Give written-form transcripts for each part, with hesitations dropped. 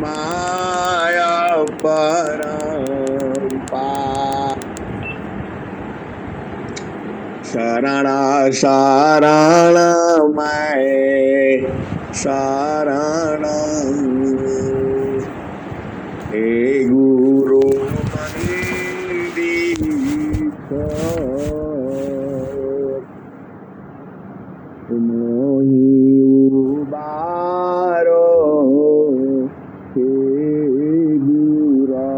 माया परंपार शरण शरण मैं शरण हे गुरु मोहि उबारो हे गुरा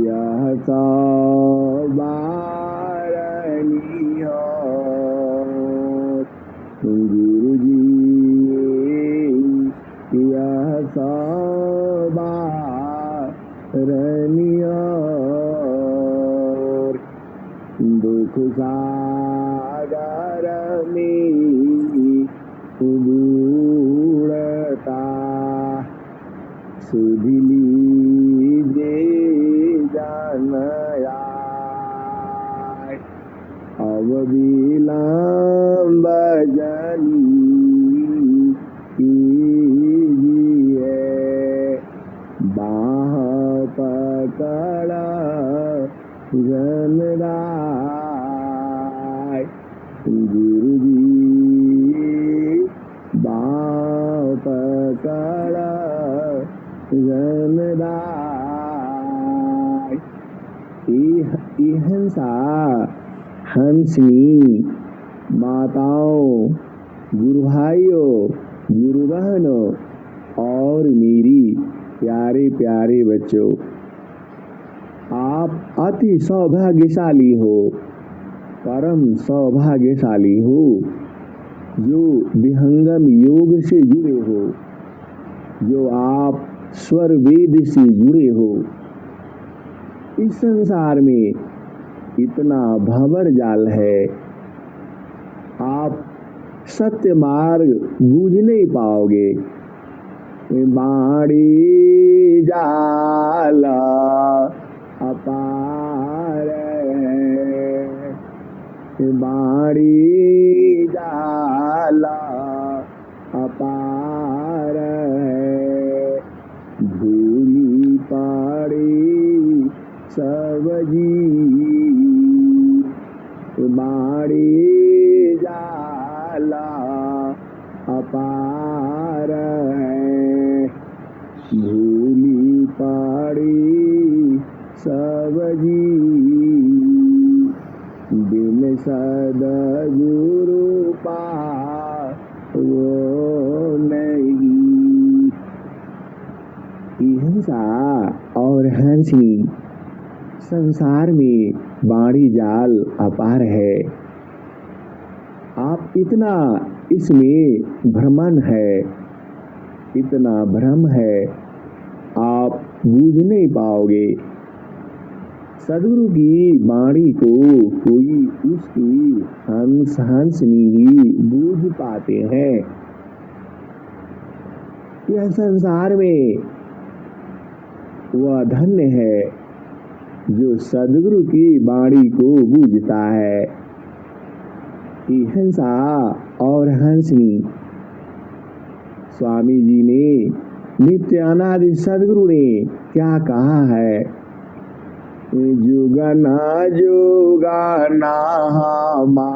यह सवारनिया गुरु जी यह सवारनिया दुख सागर में बूढ़ता सुधि लीजे जानया अब विलंब जनी कीजिए बाह पकड़ा जनराय गुरु जी बाह पकड़ा जनराय हिंसा हंसनी माताओं गुरु भाइयों गुरु बहनों और मेरी प्यारे प्यारे बच्चों आप अति सौभाग्यशाली हो परम सौभाग्यशाली हो जो विहंगम योग से जुड़े हो जो आप स्वर वेद से जुड़े हो। इस संसार में इतना भंवर जाल है आप सत्य मार्ग बूझ नहीं पाओगे। बाड़ी जाला अपार है बाड़ी जाला अपार है भूली पाड़ी सब जी बाड़ी जाला अपार है भूली पाड़ी सब जी दिल सदगुरु वो नहीं। हिंसा और हंसनी संसार में बाड़ी जाल अपार है। आप इतना इसमें भ्रमण है इतना भ्रम है आप बूझ नहीं पाओगे। सदगुरु की वाणी को कोई उसकी हंसनी ही बूझ पाते हैं। यह संसार में वह धन्य है जो सदगुरु की वाणी को बूझता है। कि हिंसा और हंसनी स्वामी जी ने नित्यानंद सदगुरु ने क्या कहा है। जुगना जुगना हमा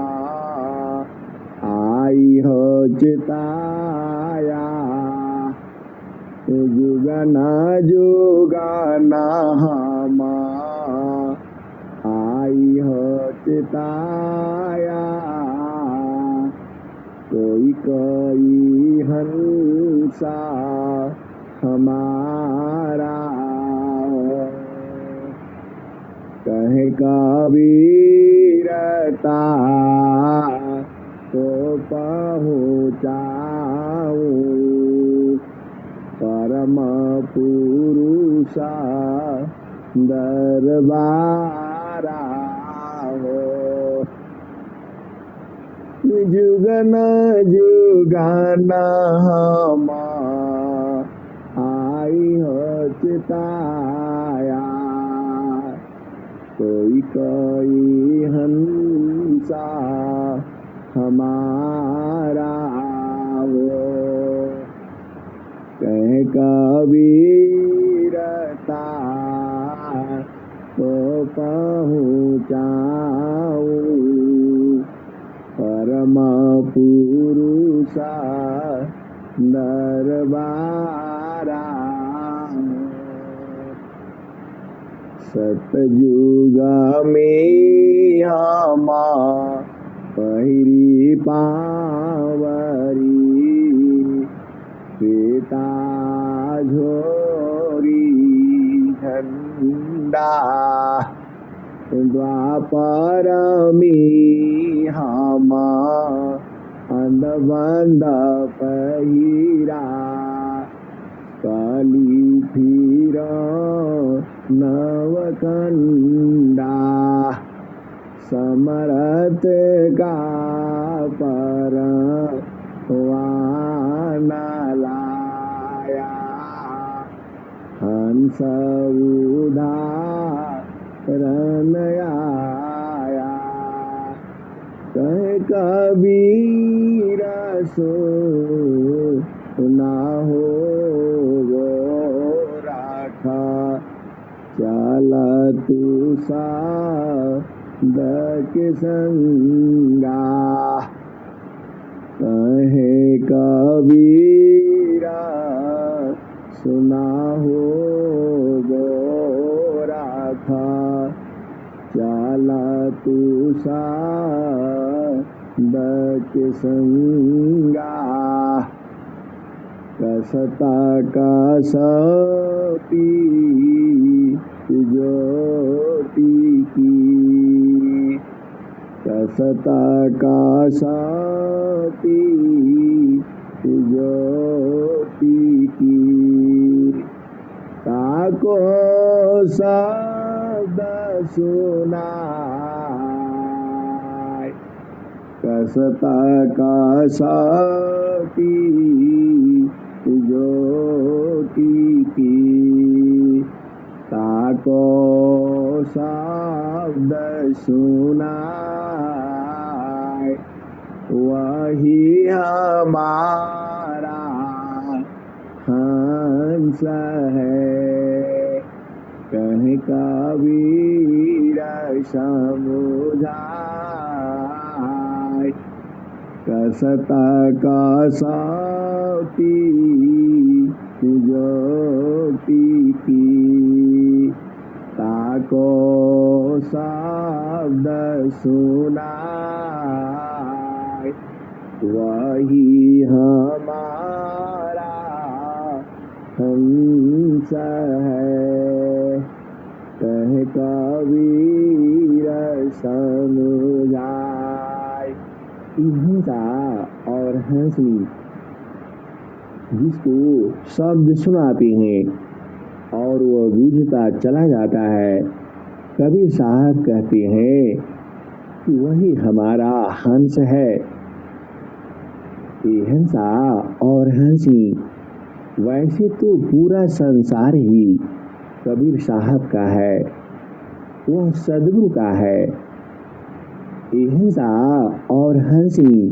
आई हो चिताया जुगना जुगना हमा आई हो चिताया कोई कोई हंसा हमारा कहे कबीरता तो पहुँचाऊं परम पुरुषा दरबारा हो। जुगना जुगना हम आई हो चिताया कोई कोई हंसा हमारा वो कह कबीरता तो पहुँचाऊं परम पुरुषा दरबारा। सतयुग में हम पहिरी पावरी पिता झोरी झंडा द्वापर में हम अंधबंध पहिरा कली फिर नवकंडा समरथ का पर लाया हंस उदाहरण आया। कहे कबीर सुना हो वो राखा चल तू साधक संगा। कहे कबीर सुना हो वो राखा चल तू साधक संगा। कसता कसती ज्योति की कसता कसती ज्योति की ताको शब्द सुनाय। कसता कसती ज्योति की ताको शब्द सुनाय। वही हमारा हंस है। कहे कबीर समुझाय। कसता कसती ज्योति की ताको शब्द सुनाय। वही हमारा हंस है। कहे कबीर समझाय। हिंसा और हंसी जिसको शब्द सुनाते हैं और वह बूझता चला जाता है, कबीर साहब कहते हैं कि वही हमारा हंस है। ये हिंसा और हंसी वैसे तो पूरा संसार ही कबीर साहब का है, वह सदगुरु का है। ये हिंसा और हंसी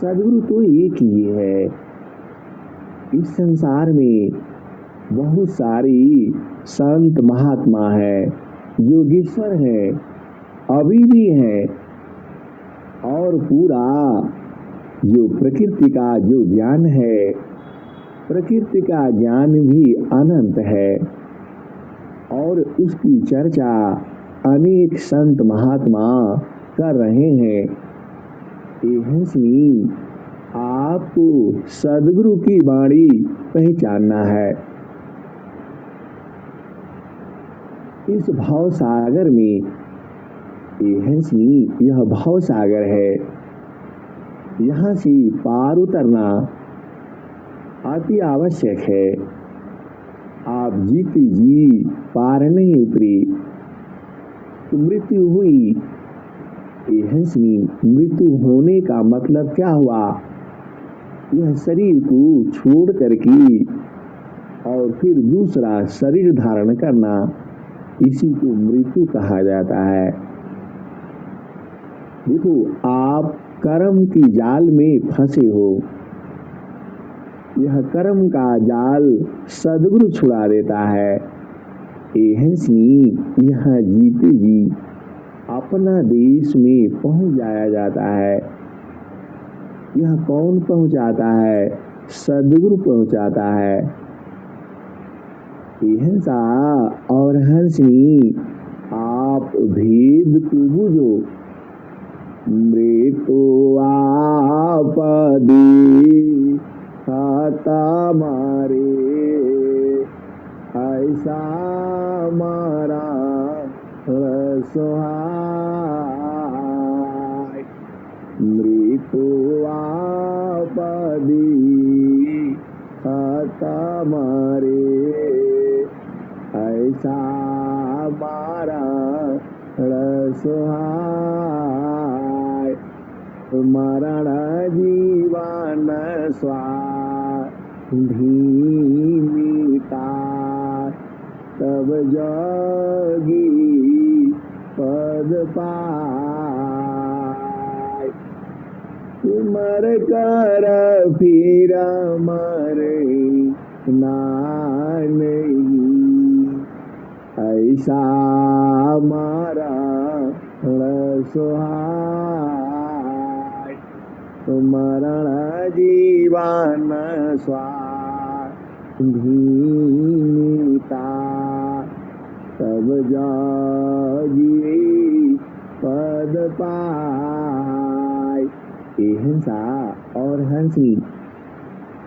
सदगुरु तो एक ही है। इस संसार में बहुत सारी संत महात्मा है, योगेश्वर है, अभी भी है, और पूरा जो प्रकृति का जो ज्ञान है, प्रकृति का ज्ञान भी अनंत है और उसकी चर्चा अनेक संत महात्मा कर रहे हैं। ये हंसी आपको सदगुरु की वाणी पहचानना है। इस भाव सागर में ये हंसी, यह भाव सागर है। यहाँ से पार उतरना अति आवश्यक है। आप जीते जी पार नहीं उतरी तो मृत्यु हुई। ये हंसी मृत्यु होने का मतलब क्या हुआ? यह शरीर को छोड़ करके और फिर दूसरा शरीर धारण करना, इसी को मृत्यु कहा जाता है। देखो, आप कर्म की जाल में फंसे हो। यह कर्म का जाल सदगुरु छुड़ा देता है। यहाँ जीते जी अपना देश में पहुंच जाया जाता है। यह कौन पहुंचाता है? सदगुरु पहुंचाता है। हिंसा और हंसनी आप भेद को बुझो, मृत्यु आपदी खाता मारे, ऐसा मारा रसोहाय। मृत्यु आपदी खाता मारे, ऐसा मारा रसोहाय। मरण जीवन स्वाधीनता, तब जोगी पद पाय। मर कर फिर मरे ना नहीं, ऐसा मारा रसोहाय। मरण जीवन स्वाधीनता, तब जागी पद पाय। हिंसा और हंसनी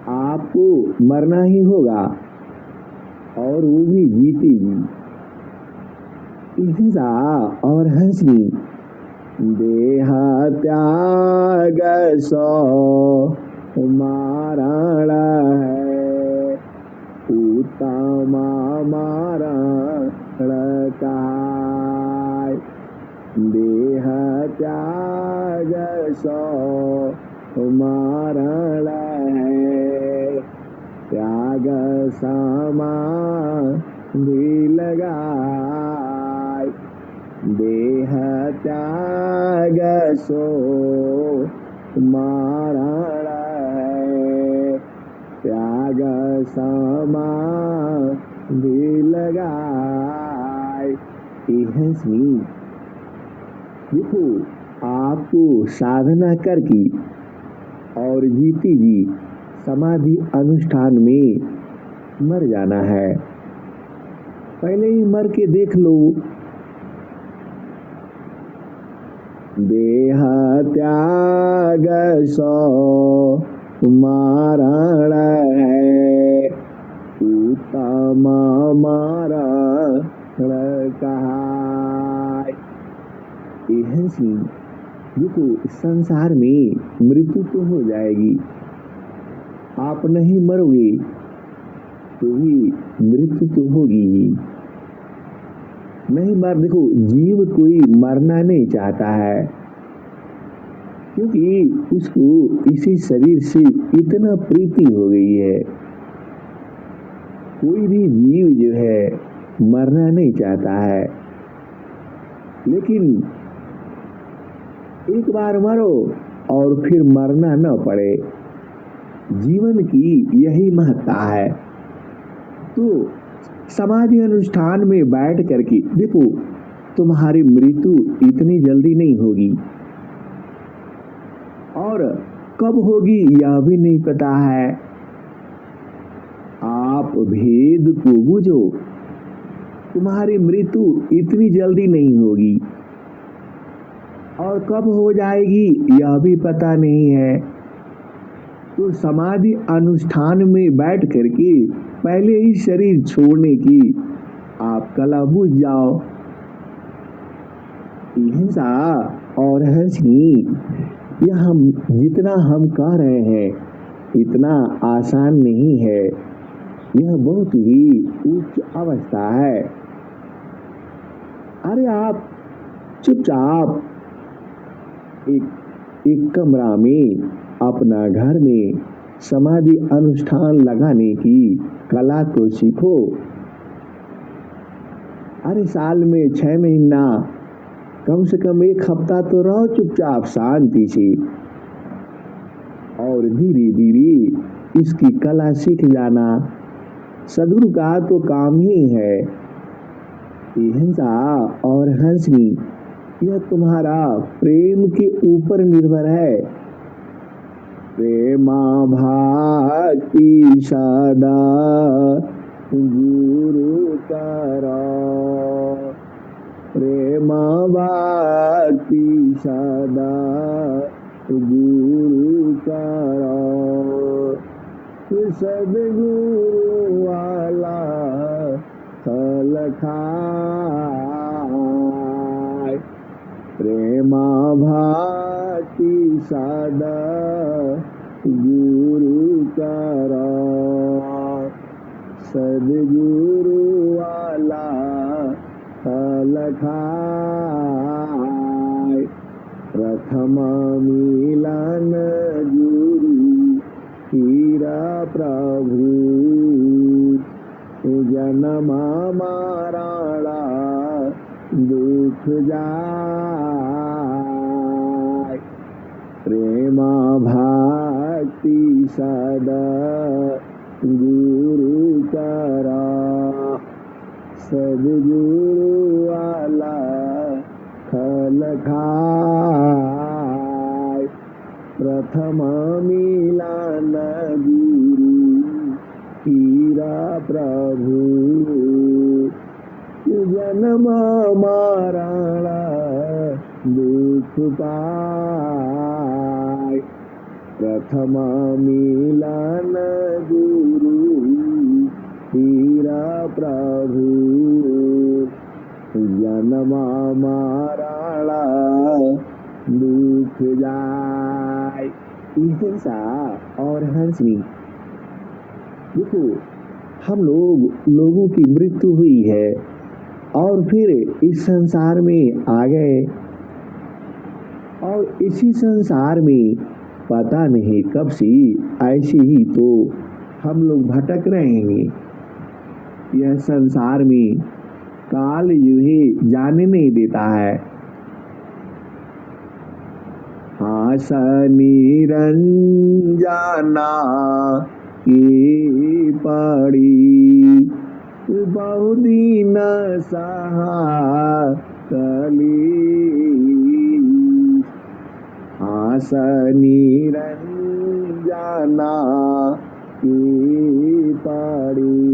आपको मरना ही होगा और वो भी जीती जी। हिंसा और हंसनी देह त्याग सो मारण है, उत्तम मारण काय। देह त्याग सो मारण है, त्याग समाधि लगाय। देह त्याग सो मारण है, त्याग समाधि लगाय। हंसनी देखो, आपको साधना करके और जीती जी समाधि अनुष्ठान में मर जाना है। पहले ही मर के देख लो। देह त्याग सो मारण है, उत्तम मारण कहाय। हंसी देखो, संसार में मृत्यु तो हो जाएगी, आप नहीं मरोगे तो भी मृत्यु तो होगी ही। नहीं मर देखो, जीव कोई मरना नहीं चाहता है, क्योंकि उसको इसी शरीर से इतना प्रीति हो गई है। कोई भी जीव जो है मरना नहीं चाहता है, लेकिन एक बार मरो और फिर मरना न पड़े, जीवन की यही महत्ता है। तो समाधि अनुष्ठान में बैठ करके देखो, तुम्हारी मृत्यु इतनी जल्दी नहीं होगी और कब होगी यह भी नहीं पता है। आप भेद को बुझो, तुम्हारी मृत्यु इतनी जल्दी नहीं होगी और कब हो जाएगी यह भी पता नहीं है। तो समाधि अनुष्ठान में बैठ करके पहले ही शरीर छोड़ने की आप कला बुझ जाओ। हिंसा और हंसनी यह जितना हम कह रहे हैं इतना आसान नहीं है, यह बहुत ही उच्च अवस्था है। अरे आप चुपचाप एक कमरा में अपना घर में समाधि अनुष्ठान लगाने की कला तो सीखो। अरे साल में 6 महीना कम से कम 1 हफ्ता तो रहो चुपचाप शांति से, और धीरे धीरे इसकी कला सीख जाना सदगुरु का तो काम ही है। हिंसा और हंसनी यह तुम्हारा प्रेम के ऊपर निर्भर है। प्रेमा भक्ति सदा गुरु करो, प्रेमा भक्ति सदा गुरु करो, सदगुरु वाला फल खाए। प्रेमा भक्ति सदा गुरु करो, सदगुरु वाला फल खाए। प्रथम मिलन गुरु हीरा प्रभु, जन्म मरण दुख जाए। प्रेमा भक्ति सदा गुरु करा, सदगुरु वाला फल खाए। प्रथम मिलन गुरु हीरा प्रभु, जन्म मरण दुख पाए। प्रथम मिलन गुरु हीरा प्रभु, जन्म मरण दुख जाए। हिंसा और हंसनी, देखो हम लोगों की मृत्यु हुई है और फिर इस संसार में आ गए और इसी संसार में पता नहीं कब से ऐसे ही तो हम लोग भटक रहेंगे। यह संसार में काल यूं जाने नहीं देता है। हास निरंजना की पड़ी, बहुदीन सहा कली। हास निरंजना की पड़ी,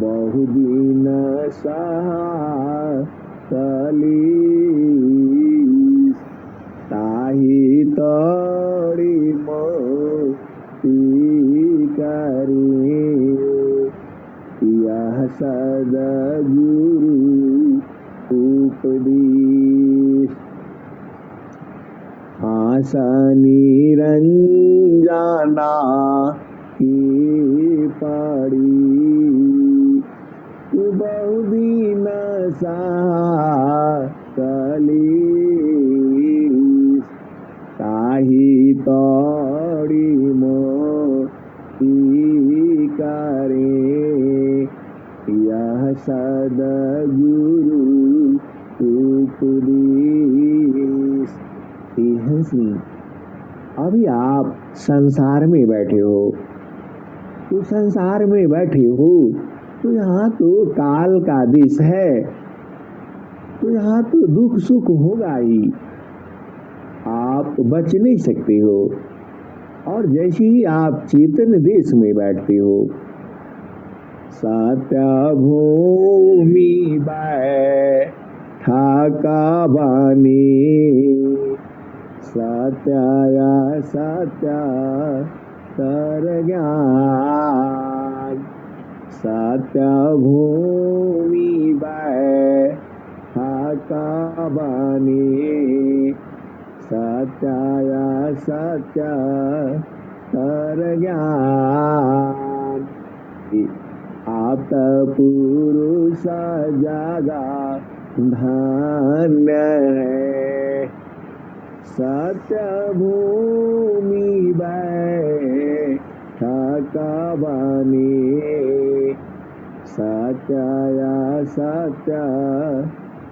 बहुदीन सहा कली। ताही तोड़ी मोती करी, यह सदगुरु उपदेश। हास निरंजना की पड़ी, बहुदीन सहा कली। ताही तोड़ी मोती करे, यह सदगुरु उपदेश। हंसनी, अभी आप संसार में बैठे हो, तो संसार में बैठे हो तो यहाँ तो काल का देश है, तो यहाँ तो दुख सुख होगा ही, आप बच नहीं सकते हो। और जैसे ही आप चेतन देश में बैठते हो, सत्य भूमि बैठा का बानी, सत्य सत्य कर ज्ञान। सत्य भूमि बैठा का बानी, सत्य सत्य कर ज्ञान। आप पुरुष जागा धन्य है, सत्य भूमि बैठा का बानी, सत्य सत्य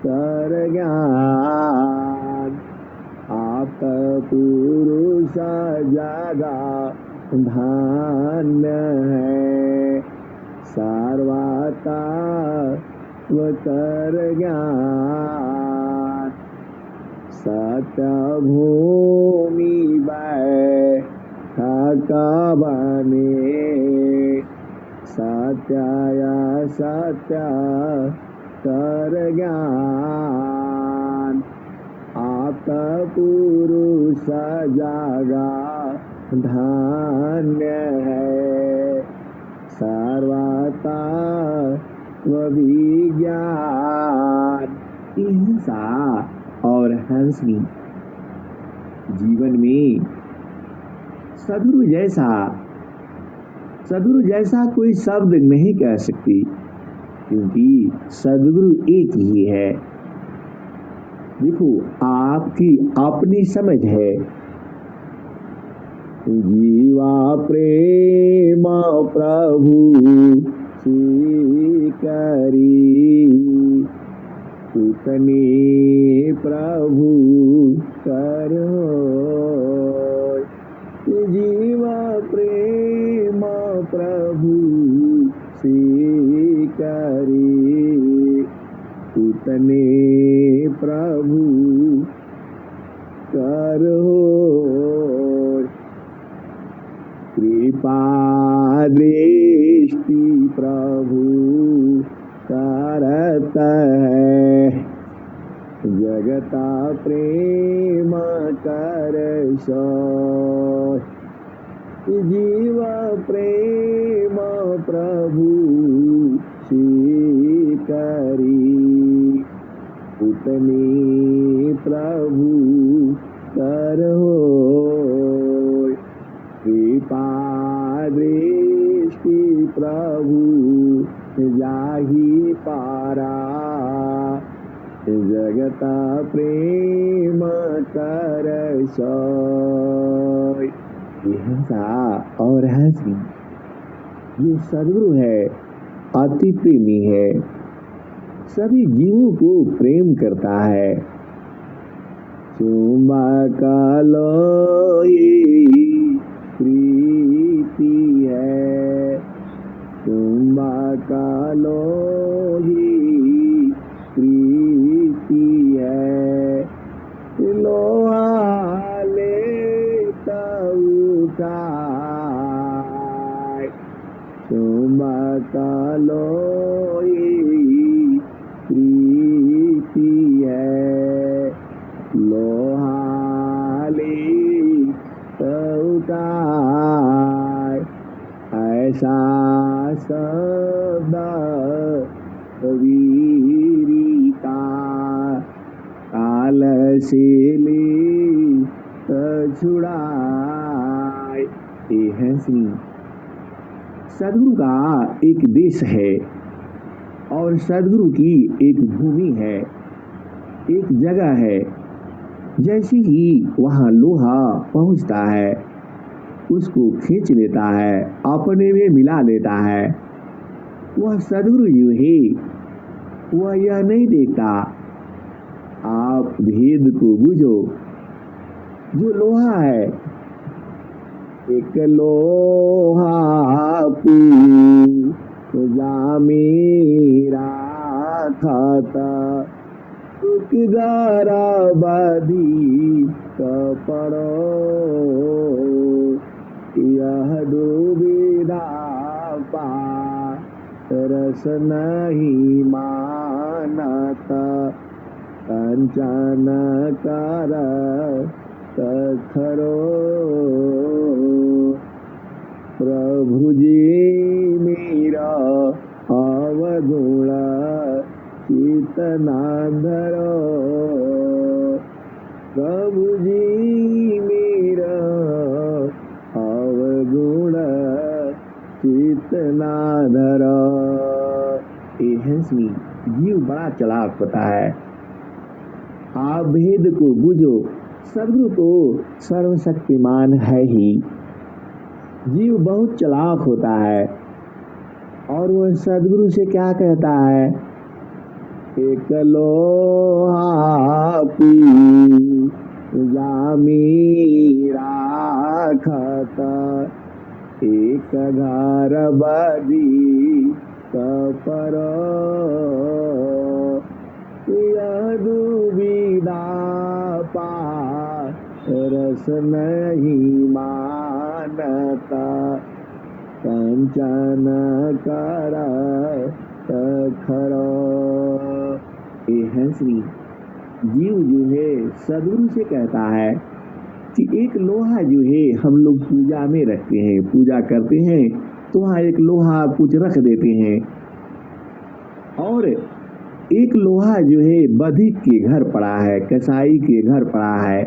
कर ज्ञान। आप पुरुष जागा धान्य है। सर्वतत्वकर ज्ञान सत्य भूमि बैठक बने। सत्य सत्य कर ज्ञान आप पुरुष जागा धान्य है। सर्वता विज्ञान हिंसा और हंसनी जीवन में सदगुरु जैसा कोई शब्द नहीं कह सकती, क्योंकि सदगुरु एक ही है। देखो, आपकी अपनी समझ है। जीवा प्रेम प्रभु करी, उतने प्रभु करो। जीवा प्रेम प्रभु करी, उतने प्रभु करो। कृपा दृष्टि प्रभु करत है। जगता प्रेम कर सो। जीव प्रेम प्रभु करी, उतने प्रभु करो। कृपा दृष्टि प्रभु जाहि पारा। जगता प्रेम कर सोय। हिंसा और हंसी, ये सदगुरु है, अति प्रेमी है, सभी जीवों को प्रेम करता है। चुंबक लोही प्रीति है। चुंबक लोही प्रीति है। लोहा लेता उठाए। चुंबक लोही प्रीति है। लोहा लेता उठाए। ऐसा शब्द वीरिता काल से ले छुड़ाए। ये हंसनी सदगुरु का एक देश है और सदगुरु की एक भूमि है, एक जगह है। जैसे ही वहाँ लोहा पहुँचता है, उसको खींच लेता है, अपने में मिला लेता है। वह सदगुरु जो है, वह यह नहीं देखता आप भेद को बुझो। जो लोहा है, एक लोहा पूजा मेरा खाता तुक गारा बदी कपड़ो। यह दुविधा रस नहीं मानता। कंचन कर खरो। प्रभु जी मेरा अवगुण चितना धरो। प्रभु जी मेरा अवगुण चितना धरो। ये हंसनी जीव बड़ा चालाक होता है। आप भेद को बुझो। सदगुरु तो सर्वशक्तिमान है ही। जीव बहुत चालाक होता है और वह सदगुरु से क्या कहता है? एक लोहा पूजा मेरा खाता एक घर बदी कपर यह दुविधा पारस नहीं मानता कंचन कर खरो। ये हंसनी जीव जो है सदगुरु से कहता है कि एक लोहा जो है हम लोग पूजा में रखते हैं, पूजा करते हैं तो वहाँ एक लोहा कुछ रख देते हैं, और एक लोहा जो है बधिक के घर पड़ा है, कसाई के घर पड़ा है,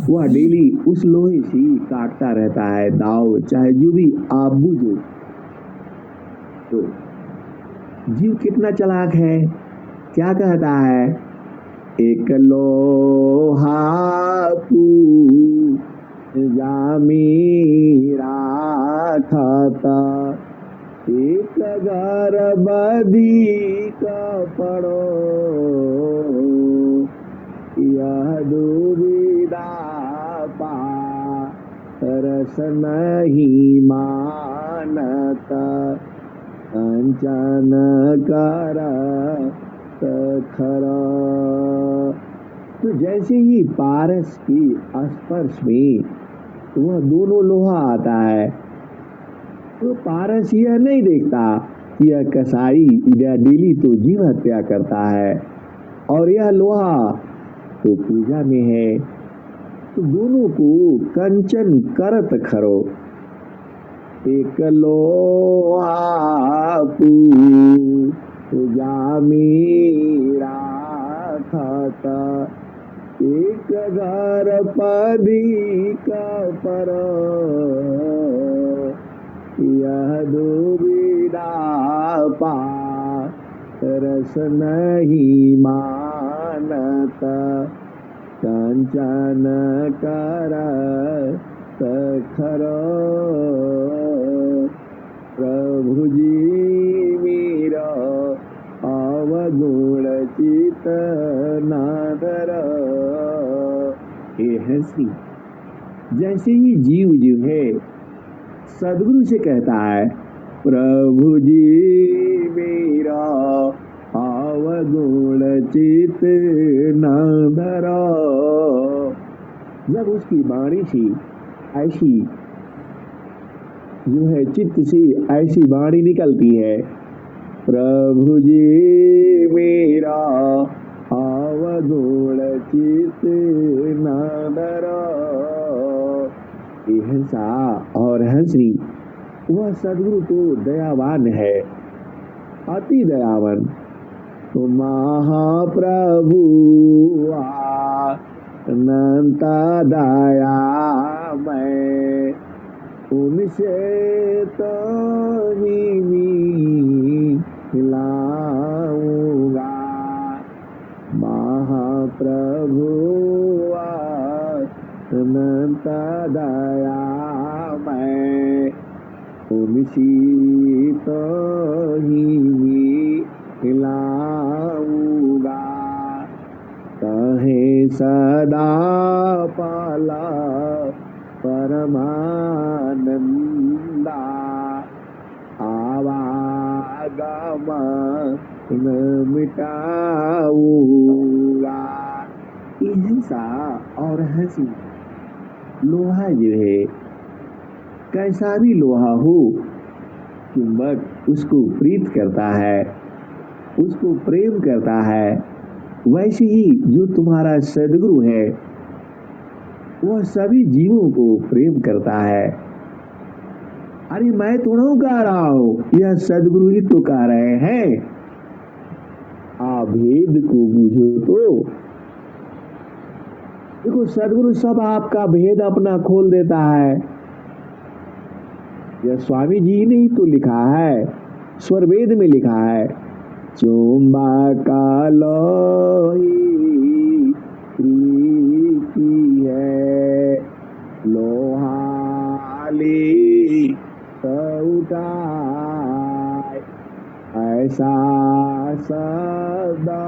वह डेली उस लोहे से काटता रहता है दाव, चाहे जो भी आप बुझो। तो जीव कितना चालाक है, क्या कहता है, एक लोहा पूजा में राखता एक घर बदी का पड़ो यह दुविधा पारस नहीं मानता कंचन कर खरा। तो जैसे ही पारस की स्पर्श में वह दोनों लोहा आता है, तो पारस यह नहीं देखता कि यह कसाई या डेली तो जीव हत्या करता है और यह लोहा तो पूजा में है, तो दोनों को कंचन करत खरो। एक लोहा पूजा में राखता एक घर पदी का पर यह दुविधा पारस नहीं मानता कंचन कर खरो। प्रभु जी मेरा अवगुण चित नादर। ये हंसी जैसे ही जीव जो है सदगुरु से कहता है, प्रभु जी मेरा अवगुण चित नादर, जब उसकी वाणी से ऐसी जो है चित्त से ऐसी वाणी निकलती है, प्रभु जी मेरा अवगुण चित नादर। ये हंसा और हंसनी वह सदगुरु तो दयावान है, अति दयावान। तो महाप्रभु अनंता दया मैं उनसे तो ही मिलाऊंगा। महाप्रभु अनंता दया मैं उनसी तो ही मिलाऊंगा। कहे सदा पाला परमानंदा आवागमन मिटाऊंगा। हिंसा और हंसी लोहा जो है, कैसा भी लोहा हो, चुंबक उसको प्रीत करता है, उसको प्रेम करता है, वैसे ही जो तुम्हारा सदगुरु है वह सभी जीवों को प्रेम करता है। अरे मैं थोड़ा कह रहा हूं, यह सदगुरु ही तो कह रहे हैं। भेद को बूझो तो देखो, सदगुरु सब आपका भेद अपना खोल देता है। यह स्वामी जी ने ही तो लिखा है, स्वरवेद में लिखा है, चुंबक लोही प्रीति है लोहाली उठाए, ऐसा सदा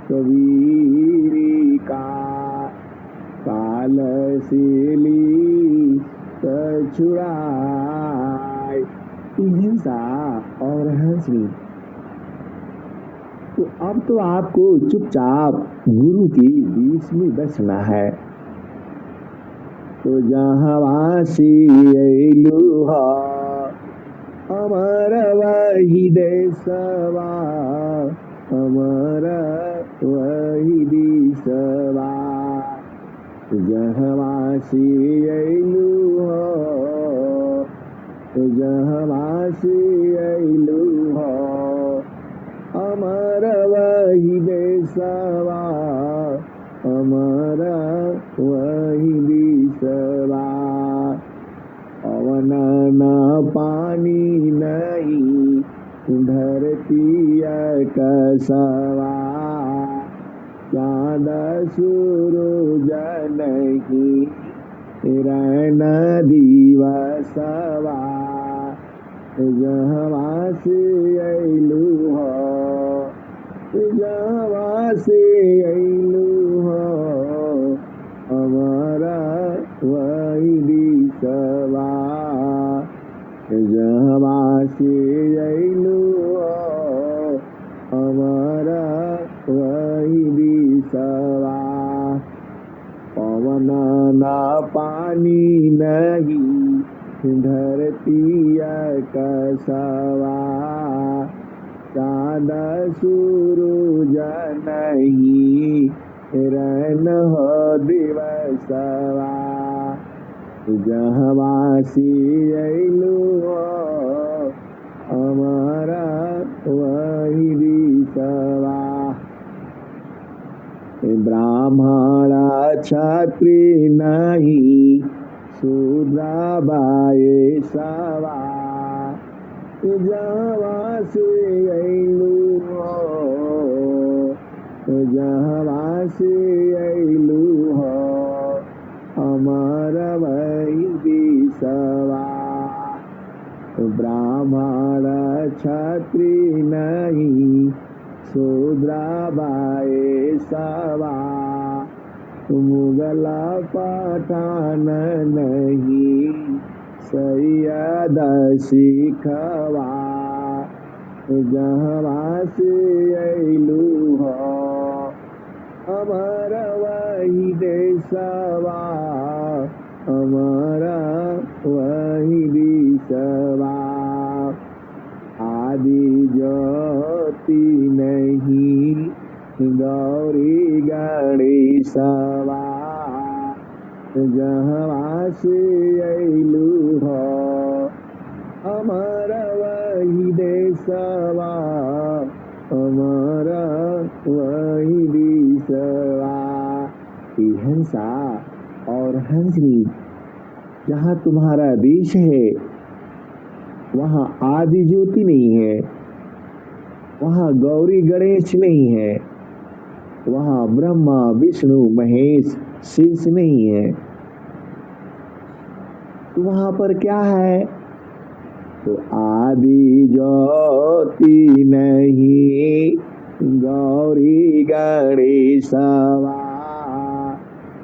कबीरी का काल सिली छुड़ा। हिंसा और हंसनी। तो अब तो आपको चुपचाप गुरु की बीच में बसना है। तो जहाँ वासी लूहा अमर वही देशवा, अमर वही देशवा। जहाँ वासी लूहा, जहाँ वासी लूहा अमर वही देशवा, अमर वही देशवा। पवन न पानी नहीं धरती कसवा, चाँद सूरज नहीं रैन दिवसवा। जहाँ से अइलू हो, जहाँ से अइलू हो हमारा वही दिशवा। जहाँ से अइलू हो हमारा वही दिशवा। पवन ना पानी नहीं धरती कसवा, चाँद सूरज नहीं रैन हो दिवसवा। जहाँ से अइलू हो हमारा वही दिशवा। ब्राह्मण क्षत्रिय नहीं शूद्र बायसवा। जहाँ से अइलू हो, जहाँ से अइलू हो हमारा वही दिशवा। ब्राह्मण क्षत्रिय नहीं शूद्र बायसवा। मुगल पठान नहीं सैयद सिखवा। जहाँ से अइलू हो हमारा वही देशवा, हमारा वही दिशवा। आदि ज्योति नहीं गौरी गणेशवा। जहाँ से अइलू हो हमारा वही देशवा, हमारा वही दिशवा। हिंसा और हंसनी, जहाँ तुम्हारा देश है वहाँ आदि ज्योति नहीं है, वहाँ गौरी गणेश नहीं है, वहाँ ब्रह्मा विष्णु महेश शेष नहीं है। तो वहाँ पर क्या है? तो आदि ज्योति नहीं गौरी गणेशवा।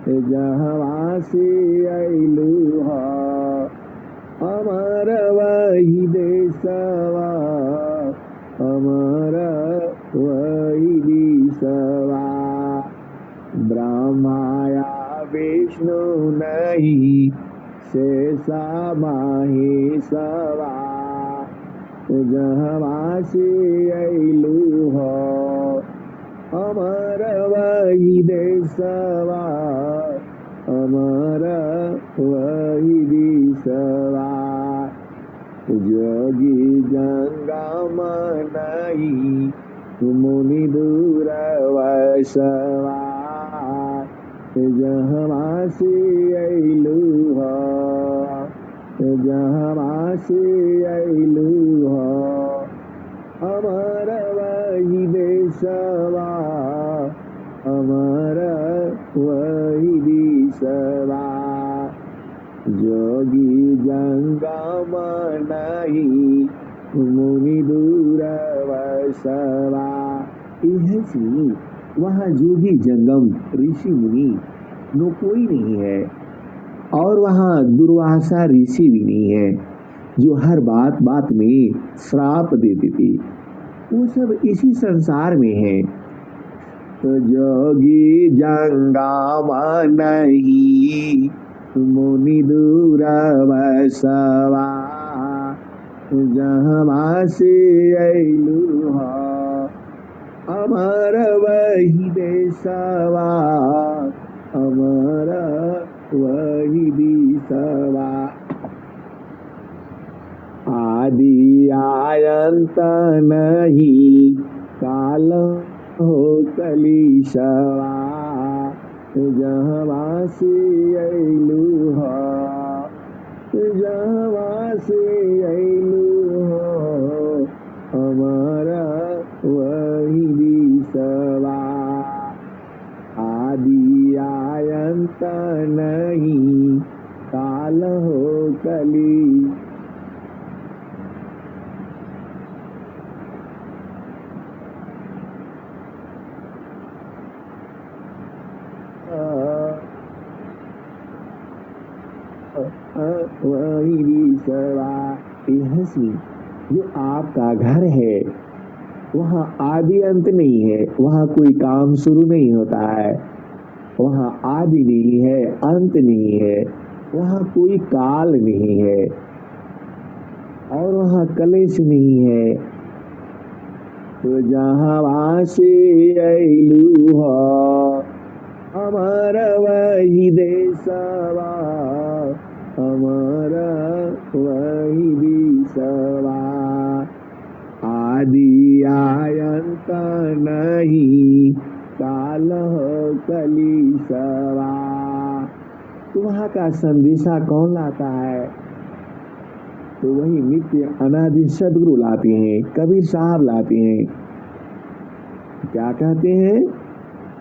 जहाँ से अइलू हो हमारा वही देशवा, हमारा वही दिशवा। ब्रह्माया विष्णु नहीं शेषा महेशवा। जहाँ से अइलू हो हमारा वही देशवा, हमारा वही दिशवा। जोगी जंगम नहीं मुनि दूर वसवा। जहाँ से अइलू हो, जहाँ से अइलू हो हमारा वही देशवा, हमारा वही दिशवा। जोगी जंगम नहीं मुनि दूर वसवा। वहाँ जोगी जंगम ऋषि मुनि नो कोई नहीं है, और वहाँ दुर्वासा ऋषि भी नहीं है। जो हर बात बात में श्राप देती थी, वो सब इसी संसार में है। तो जोगी जंगम नहीं मुनि दूर बसवा, जहाँ से अइलु ह अमर वही देशवा, अमर वही दिशवा। आदि आयंत नहीं काल हो कलिशवा, जहाँ से अइलु ह, जहाँ से अइलु ह हमारा वही दिशवा। आदि आयंत नहीं काल हो कली। वही दिशवा। हंसी जो आपका घर है, वहाँ आदि अंत नहीं है, वहाँ कोई काम शुरू नहीं होता है, वहाँ आदि नहीं है, अंत नहीं है, वहाँ कोई काल नहीं है, और वहाँ कलेश नहीं है। तो जहाँ से अइलु ह हमारा वही देशवा, हमारा वही दिशवा। आदि आयंत नहीं काल हो कलिशवा। तो वहाँ का संदेशा कौन लाता है? तो वही नित्य अनादि सदगुरु लाते हैं, कबीर साहब लाते हैं। क्या कहते हैं?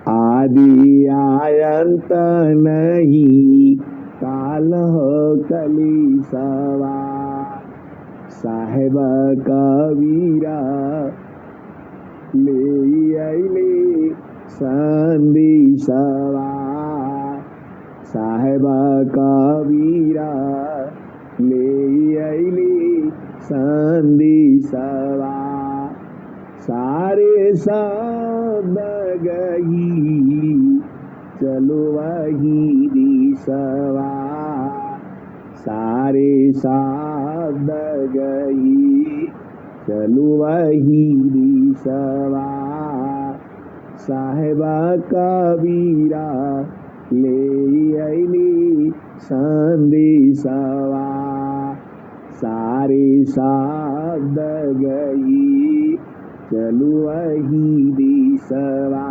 आदि आयंत नहीं काल हो कलिशवा, साहेब कबीरा ले अइले संदेशवा, साहेब कबीरा ले अइले संदेशवा। सारे शब्द गही चलो वही दिशवा, सारे शब्द गही चलो वही दिशवा। साहेबा कबीरा ले अइली संदेशवा, सारे शब्द गई चलो वही दिशवा।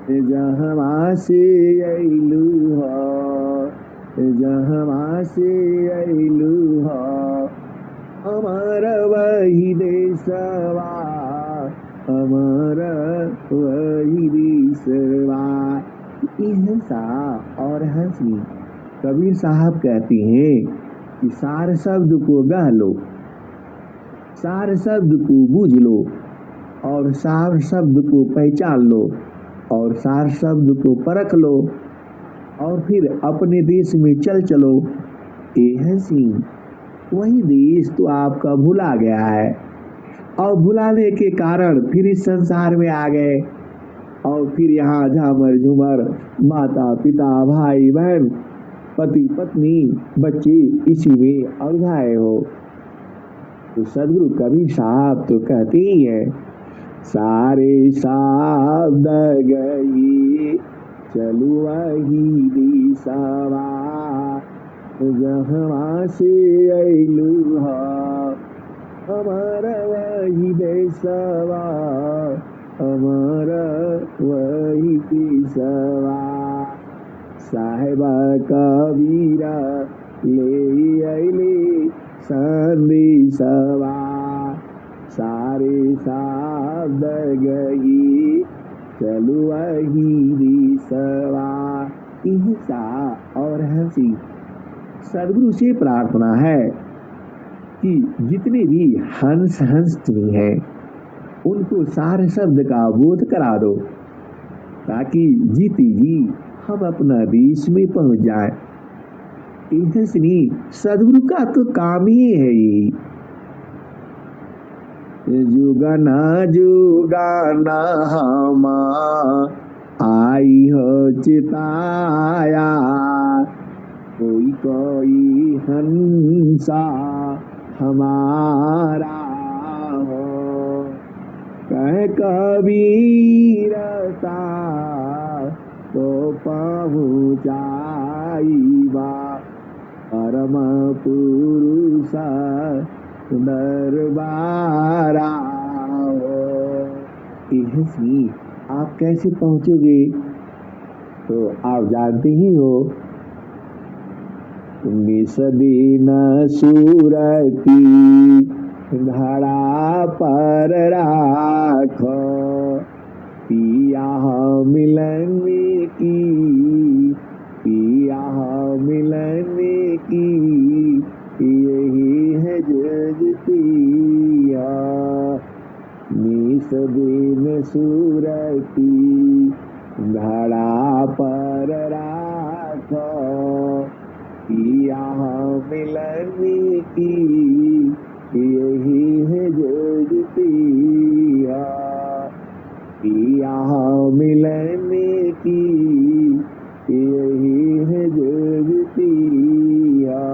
जहाँ से अइलु ह, जहाँ से अइलु ह हमारा वही देशवा, हमारा वही देशवा। हिंसा और हंसी कबीर साहब कहती हैं कि सार शब्द को गह लो, सार शब्द को बूझ लो, और सार शब्द को पहचान लो, और सार शब्द को परख लो, और फिर अपने देश में चल चलो। ये हंसी वही देश तो आपका भुला गया है, और भुलाने के कारण फिर इस संसार में आ गए, और फिर यहाँ झामर झूमर माता पिता भाई बहन पति पत्नी बच्चे इसी में उलझाए हो। तो सदगुरु कबीर साहब तो कहते ही है, सारे शब्द गई चलू वही दिशवा, जहाँ से अइलु ह हमारा वही देशवा, हमारा वही दिशवा। साहेबा कबीरा ले अइले संदेशवा, सारे शब्द गई चलू वही दिशवा। हिंसा और हंसी सदगुरु से प्रार्थना है कि जितने भी हंस हंसती हैं उनको सार शब्द का बोध करा दो, ताकि जीती जी हम अपना देश में पहुंच जाए। इसलिए सदगुरु का तो काम ही है यही, जुगाना जुगाना हम आई हो चिताया, कोई कोई हंसा हमारा हो, कह कबीरता तो पहुँचाईबा परम पुरुष दरबारा हो। इसलिए आप कैसे पहुंचोगे तो आप जानते ही हो, निस दिन सूरती घड़ा पर राखो, पिया मिलने की, पिया मिलने की यही है जगतिया, निस दिन सूरती घड़ा पर राखो, पिया मिलने की यही है जगतिया, पिया मिलने की यही है जगतिया,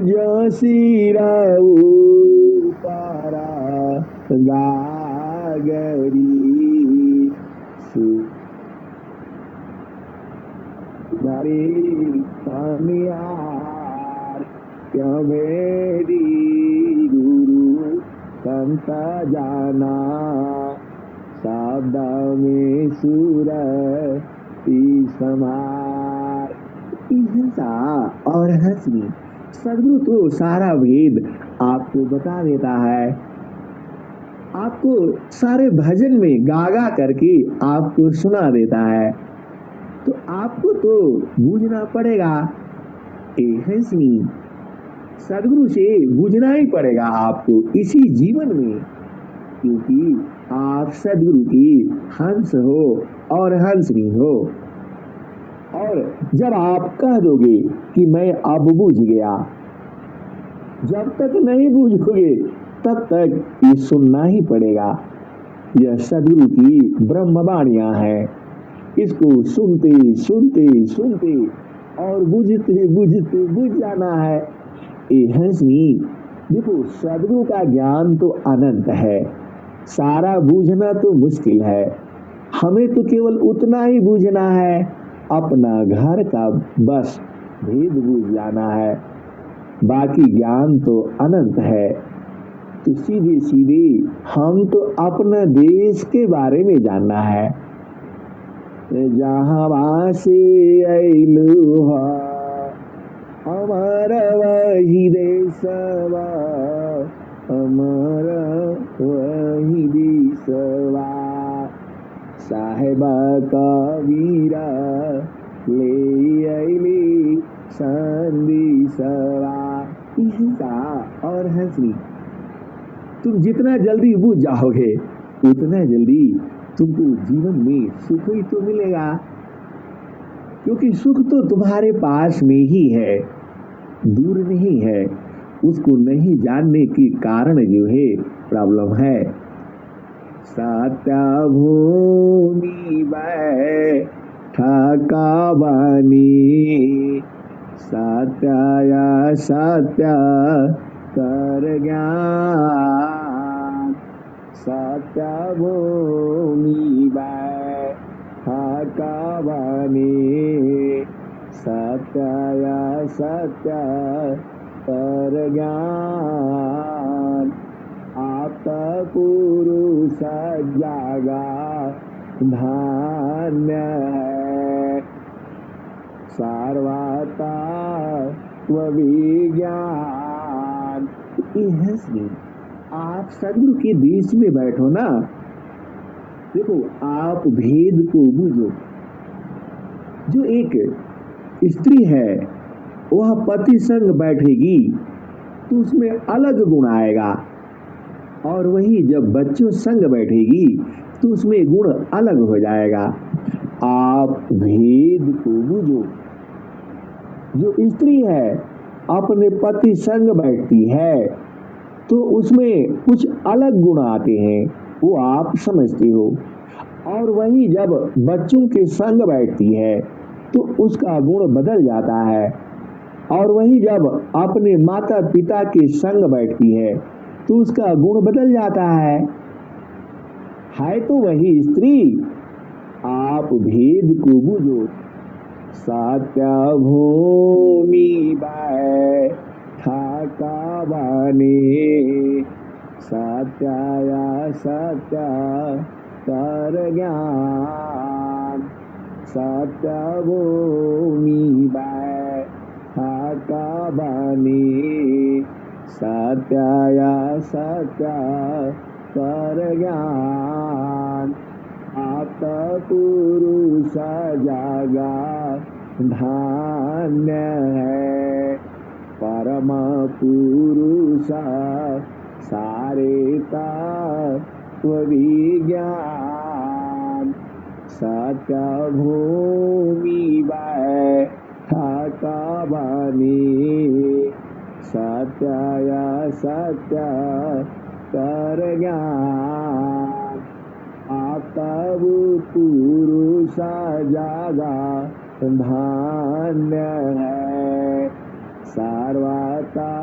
जो सिराऊ पारा गागरी सुधारी कामियार, क्या मेरी गुरु संत जाना, शब्द में सूरती समार। हिंसा और हंसी, सदगुरु तो सारा भेद आपको बता देता है, आपको सारे भजन में गा गा करके आपको सुना देता है, तो आपको तो बूझना पड़ेगा। हंसनी सदगुरु से बूझना ही पड़ेगा आपको इसी जीवन में, क्योंकि आप सदगुरु की हंस हो और हंसनी हो। और जब आप कह दोगे कि मैं अब बूझ गया, जब तक नहीं बूझोगे तब तक ये सुनना ही पड़ेगा। यह सदगुरु की ब्रह्मवाणियां हैं, इसको सुनते सुनते सुनते और बुझते बुझते बुझ जाना है। ये हंसनी देखो, सदगुरु का ज्ञान तो अनंत है, सारा बूझना तो मुश्किल है, हमें तो केवल उतना ही बूझना है, अपना घर का बस भेद बूझ जाना है, बाकी ज्ञान तो अनंत है। तो सीधे सीधे हम तो अपने देश के बारे में जानना है, जहाँ से अइलू हा हमारा वही देशवा, हमारा वही देशवा, साहेबा कबीरा ले अइली संदेशवा। हिंसा और हंसी, तुम जितना जल्दी बूझ जाओगे उतना जल्दी तुमको जीवन में सुख ही तो मिलेगा, क्योंकि सुख तो तुम्हारे पास में ही है, दूर नहीं है। उसको नहीं जानने के कारण जो है प्रॉब्लम है। सत्य भूमि बैठा बनी, सत्य सत्य कर ज्ञान, सत्य भूमि बैठा बनी, सत्य सत्य कर ज्ञान, आप पुरुष जागा धान्य है, सार्वता विज्ञान। आप सदगुरु के देश में बैठो ना, देखो आप भेद को बूझो। जो एक स्त्री है वह पति संग बैठेगी तो उसमें अलग गुण आएगा, और वही जब बच्चों संग बैठेगी तो उसमें गुण अलग हो जाएगा। आप भेद को बूझो, जो स्त्री है अपने पति संग बैठती है तो उसमें कुछ अलग गुण आते हैं, वो आप समझते हो। और वही जब बच्चों के संग बैठती है तो उसका गुण बदल जाता है। और वही जब अपने माता पिता के संग बैठती है तो उसका गुण बदल जाता है तो वही स्त्री। आप भेद को बुझो। सत्य भूमि बैठा बने, सत्याया सत्य कर ज्ञान। सत्य भूमि बैठा बने, सत्याया सत्य कर ज्ञान। आप पुरुष जागा धान्य है, परम पुरुष सारे तत्व विज्ञान। सत्य भूमि बैठा बने, सत्याया सत्य कर ज्ञान। तब पुरुष जागा धान्य है, सर्वता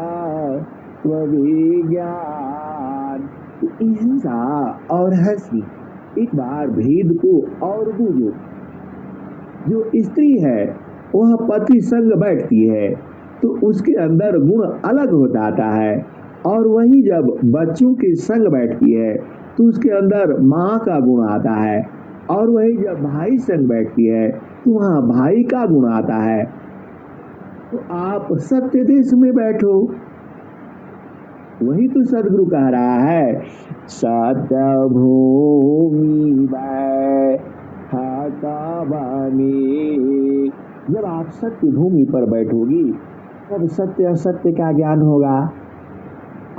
विज्ञान। अहिंसा और हंसी, एक बार भेद को और बूझो। जो स्त्री है वह पति संग बैठती है तो उसके अंदर गुण अलग हो जाता है। और वही जब बच्चों के संग बैठती है तो उसके अंदर माँ का गुण आता है। और वही जब भाई संग बैठती है तो वहाँ भाई का गुण आता है। तो आप सत्य देश में बैठो। वही तो सदगुरु कह रहा है, सत्य भूमि बैठा बने। जब आप सत्य भूमि पर बैठोगी तब सत्य असत्य का ज्ञान होगा।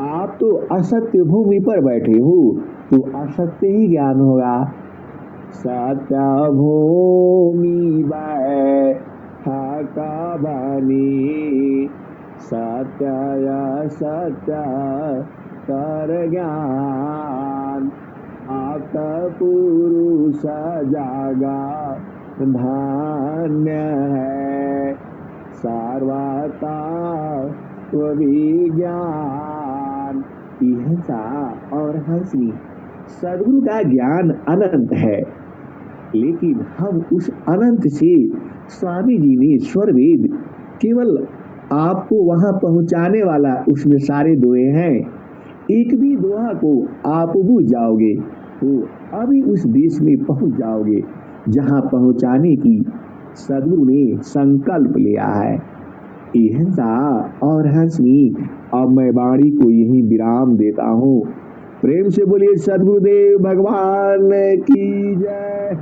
आप तो असत्य भूमि पर बैठे हो तो असत्य ही ज्ञान होगा। सत्य भूमि बैठा बने, सत्याया सत्य कर ज्ञान। आप पुरुष जागा धान्य है, सर्वता विज्ञान। अहिंसा और हंसी, सदगुरु का ज्ञान अनंत है, लेकिन हम उस अनंत से स्वामी जी ने स्वर वेद केवल आपको वहां पहुंचाने वाला उसमें सारे दोहे हैं। एक भी दोहा को आप बूझ जाओगे तो अभी उस देश में पहुंच जाओगे जहां पहुंचाने की सदगुरु ने संकल्प लिया है। अहिंसा और हंसनी। अब मैं वाणी को यही विराम देता हूँ। प्रेम से बोलिए सदगुरुदेव भगवान की जय।